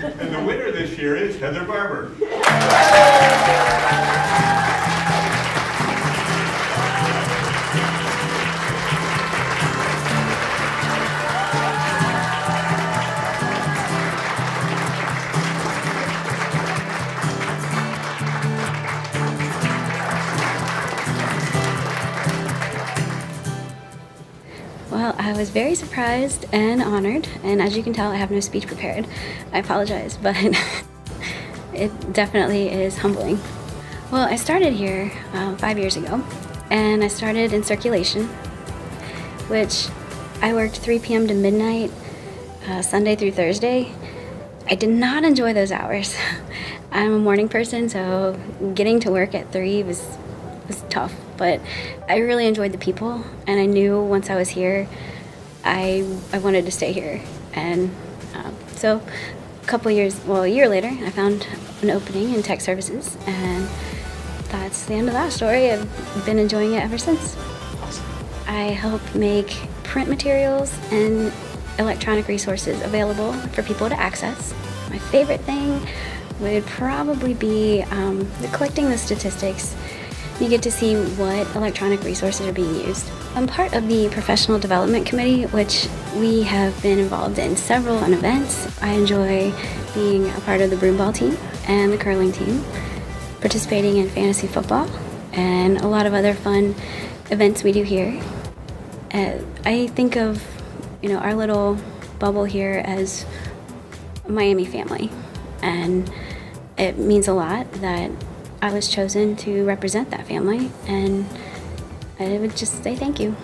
And the winner this year is Heather Barbour. Well, I was very surprised and honored, and as you can tell, I have no speech prepared. I apologize, but it definitely is humbling. Well, I started here 5 years ago, and I started in circulation, which I worked 3 p.m. to midnight, Sunday through Thursday. I did not enjoy those hours. I'm a morning person, so getting to work at 3 was tough, but I really enjoyed the people, and I knew once I was here I wanted to stay here. And so a year later, I found an opening in tech services, and that's the end of that story. I've been enjoying it ever since. Awesome. I help make print materials and electronic resources available for people to access. My favorite thing would probably be collecting the statistics. You get to see what electronic resources are being used. I'm part of the Professional Development Committee, which we have been involved in several events. I enjoy being a part of the broomball team and the curling team, participating in fantasy football, and a lot of other fun events we do here. I think of, our little bubble here as a Miami family, and it means a lot that I was chosen to represent that family, and I would just say thank you.